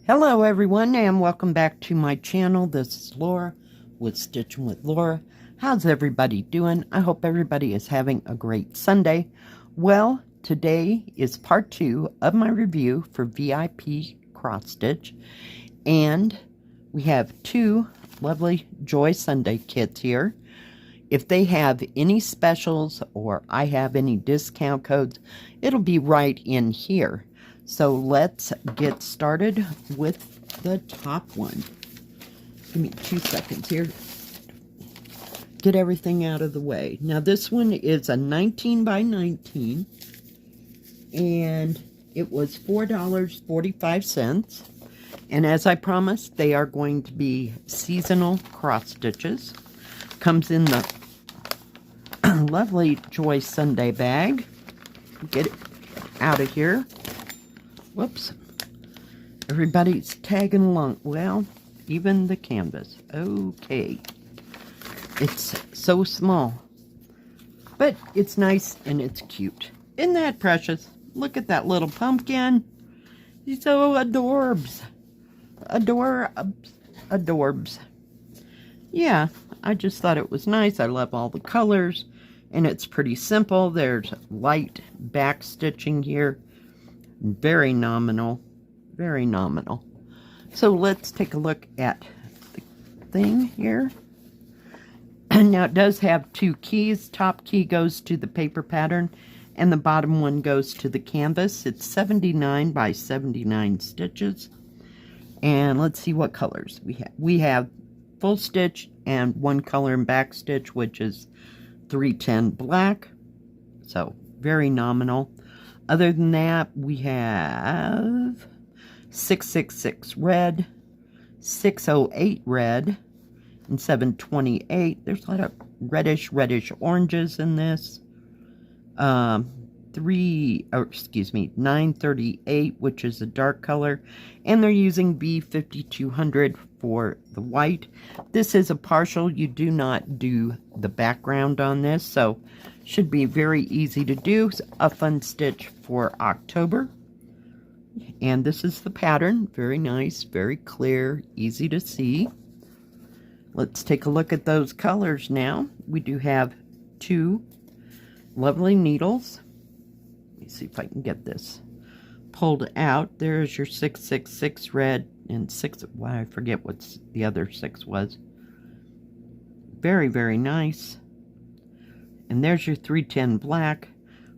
Hello everyone and welcome back to my channel. This is Laura with Stitching with Laura. How's everybody doing? I hope everybody is having a great Sunday. Well, today is part 2 of my review for VIP Cross Stitch, and we have 2 lovely Joy Sunday kits here. If they have any specials or I have any discount codes, it'll be right in here. So let's get started with the top one. Give me 2 seconds here. Get everything out of the way. Now this one is a 19 by 19 and it was $4.45. And as I promised, they are going to be seasonal cross stitches. Comes in the lovely Joy Sunday bag. Get it out of here. Whoops. Everybody's tagging along. Well, even the canvas. Okay. It's so small. But it's nice and it's cute. Isn't that precious? Look at that little pumpkin. He's so adorbs. Adorbs. Yeah, I just thought it was nice. I love all the colors. And it's pretty simple. There's light back stitching here. Very nominal. Very nominal. So let's take a look at the thing here. And now it does have 2 keys. Top key goes to the paper pattern and the bottom one goes to the canvas. It's 79 by 79 stitches. And let's see what colors we have. We have full stitch and 1 color and back stitch, which is 310 black. So very nominal. Other than that, we have 666 red, 608 red, and 728. There's a lot of reddish oranges in this. 938, which is a dark color, and they're using B5200 for the white. This is a partial. You do not do the background on this, so should be very easy to do. A fun stitch for October. And this is the pattern. Very nice, very clear, easy to see. Let's take a look at those colors now. We do have 2 lovely needles. Let me see if I can get this pulled out. There's your 666 red and 6, well, I forget what the other 6 was. Very, very nice. And there's your 310 black.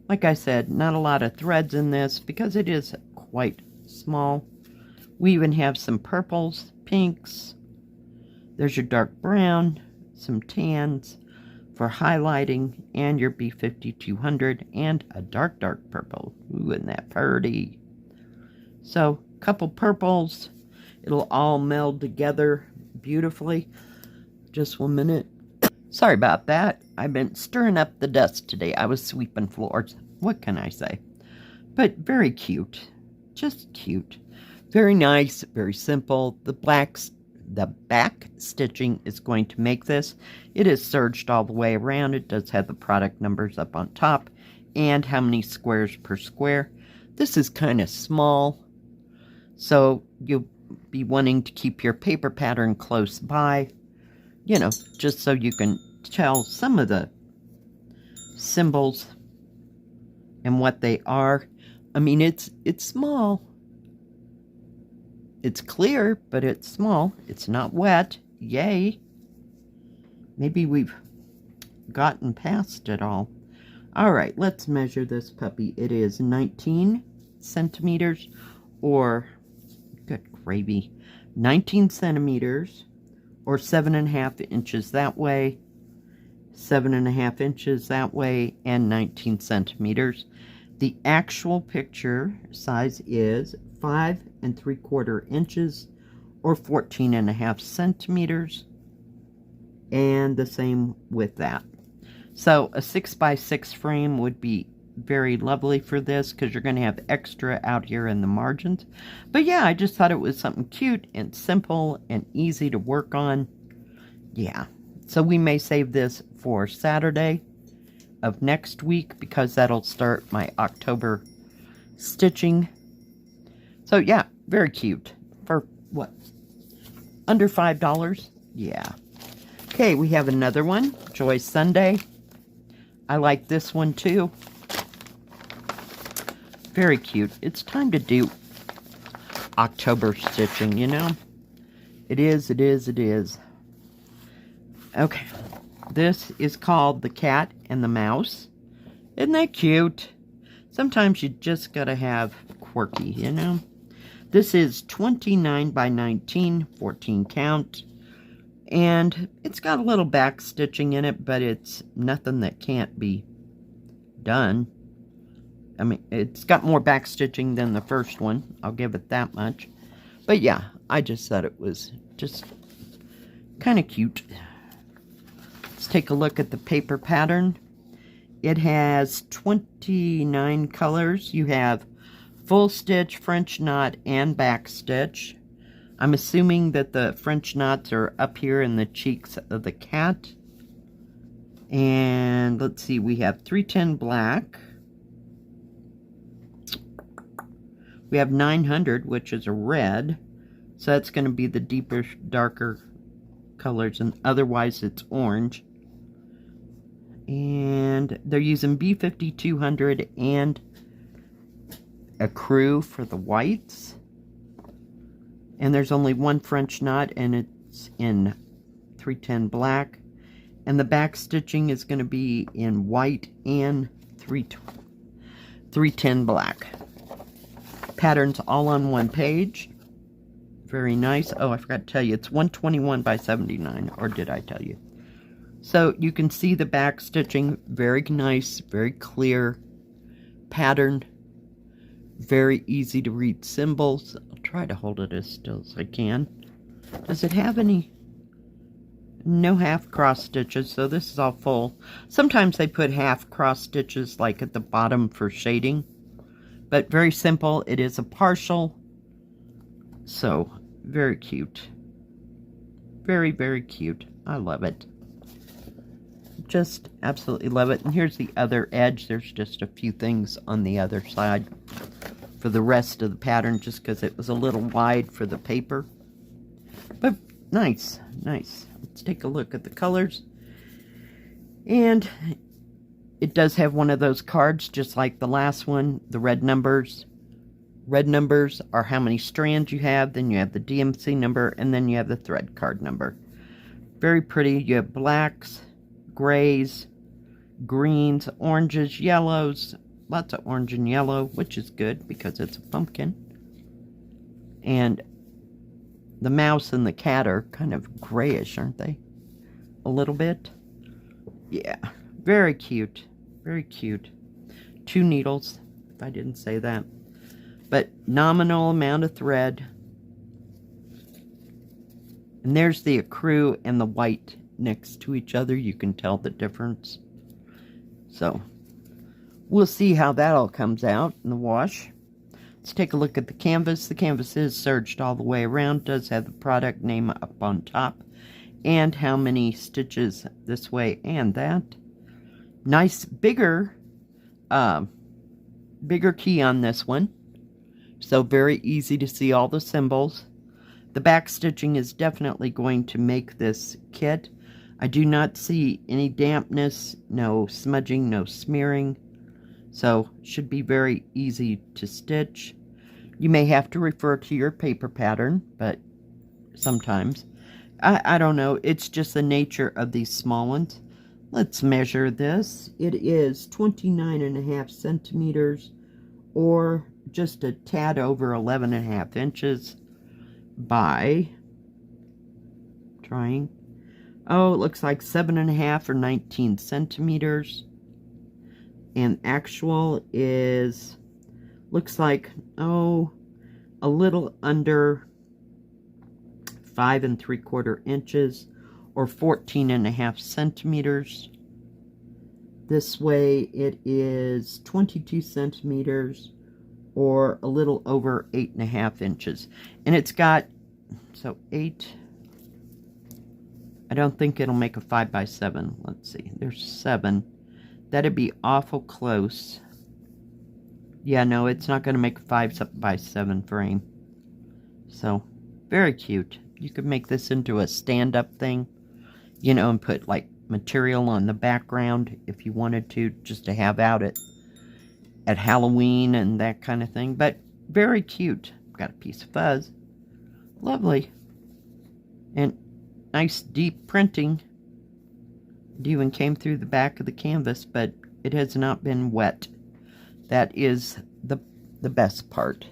Like I said, not a lot of threads in this because it is quite small. We even have some purples, pinks. There's your dark brown, some tans for highlighting, and your B5200, and a dark purple. Ooh, isn't that pretty? So, couple purples. It'll all meld together beautifully. Just 1 minute. Sorry about that. I've been stirring up the dust today. I was sweeping floors. What can I say? But very cute. Just cute. Very nice. Very simple. The back stitching is going to make this. It is serged all the way around. It does have the product numbers up on top and how many squares per square. This is kind of small, so you'll be wanting to keep your paper pattern close by, you know, just so you can tell some of the symbols and what they are. I mean, it's small. It's clear, but it's small. It's not wet. Yay. Maybe we've gotten past it all. All right, let's measure this puppy. It is 19 centimeters, or, good gravy, 19 centimeters, or 7.5 inches that way, 7.5 inches that way, and 19 centimeters. The actual picture size is 5 3/4 inches, or 14.5 centimeters, and the same with that. So a 6x6 frame would be very lovely for this because you're going to have extra out here in the margins. But yeah, I just thought it was something cute and simple and easy to work on. Yeah, so we may save this for Saturday of next week because that'll start my October stitching. So yeah, very cute. For what, under $5? Yeah. Okay, we have another one, Joy Sunday. I like this one too. Very cute. It's time to do October stitching, you know? It is, it is, it is. Okay, this is called The Cat and the Mouse. Isn't that cute? Sometimes you just gotta have quirky, you know? This is 29 by 19, 14 count. And it's got a little back stitching in it, but it's nothing that can't be done. I mean, it's got more back stitching than the first one. I'll give it that much. But yeah, I just thought it was just kind of cute. Let's take a look at the paper pattern. It has 29 colors. You have full stitch, French knot, and back stitch. I'm assuming that the French knots are up here in the cheeks of the cat. And let's see, we have 310 black. We have 900, which is a red. So that's going to be the deeper, darker colors, and otherwise it's orange. And they're using B5200 and a crew for the whites. And there's only one French knot, and it's in 310 black. And the back stitching is going to be in white and 310 black. Patterns all on one page. Very nice. Oh, I forgot to tell you, it's 121 by 79, or did I tell you? So you can see the back stitching, very nice, very clear pattern, very easy to read symbols. I'll try to hold it as still as I can. Does it have any? No half cross stitches, so this is all full. Sometimes they put half cross stitches like at the bottom for shading, but very simple. It is a partial, so very cute. Very, very cute. I love it. Just absolutely love it. And here's the other edge. There's just a few things on the other side for the rest of the pattern, just because it was a little wide for the paper. But nice, nice. Let's take a look at the colors. And it does have one of those cards, just like the last one, the red numbers. Red numbers are how many strands you have, then you have the DMC number, and then you have the thread card number. Very pretty. You have blacks, grays, greens, oranges, yellows, lots of orange and yellow, which is good because it's a pumpkin. And the mouse and the cat are kind of grayish, aren't they? A little bit. Yeah, very cute. Very cute. 2 needles, if I didn't say that. But nominal amount of thread. And there's the accrue and the white next to each other. You can tell the difference. So we'll see how that all comes out in the wash. Let's take a look at the canvas. The canvas is serged all the way around. Does have the product name up on top. And how many stitches this way and that. Nice bigger key on this one. So very easy to see all the symbols. The back stitching is definitely going to make this kit. I do not see any dampness, no smudging, no smearing. So should be very easy to stitch. You may have to refer to your paper pattern, but sometimes. I don't know. It's just the nature of these small ones. Let's measure this. It is 29.5 centimeters, or just a tad over 11.5 inches by, trying, oh, it looks like 7.5 or 19 centimeters. And actual is, looks like, oh, a little under 5 3/4 inches, or 14.5 centimeters. This way it is 22 centimeters, or a little over 8.5 inches. And it's got, so 8, I don't think it'll make a 5 by 7. Let's see, there's 7. That'd be awful close. Yeah, no, it's not going to make a 5 by 7 frame. So, Very cute. You could make this into a stand-up thing, you know, and put like material on the background if you wanted to, just to have out at Halloween and that kind of thing. But very cute. Got a piece of fuzz. Lovely. And nice deep printing. It even came through the back of the canvas, but it has not been wet. That is the best part.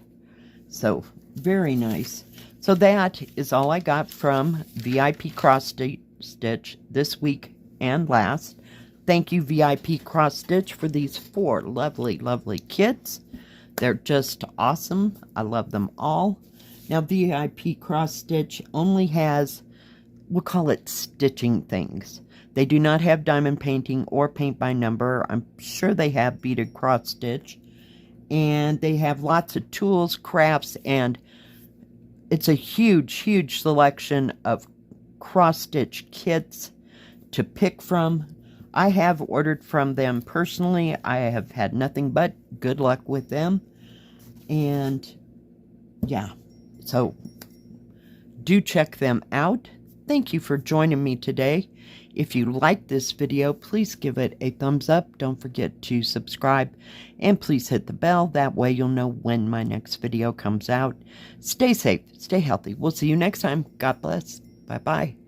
So very nice. So that is all I got from VIPCrossStitch this week and last. Thank you, VIPCrossStitch, for these 4 lovely, lovely kits. They're just awesome. I love them all. Now, VIPCrossStitch only has, we'll call it stitching things. They do not have diamond painting or paint by number. I'm sure they have beaded cross stitch. And they have lots of tools, crafts, and it's a huge, huge selection of cross-stitch kits to pick from. I have ordered from them personally. I have had nothing but good luck with them. And yeah, so do check them out. Thank you for joining me today. If you like this video, please give it a thumbs up. Don't forget to subscribe and please hit the bell. That way you'll know when my next video comes out. Stay safe, stay healthy. We'll see you next time. God bless. Bye-bye.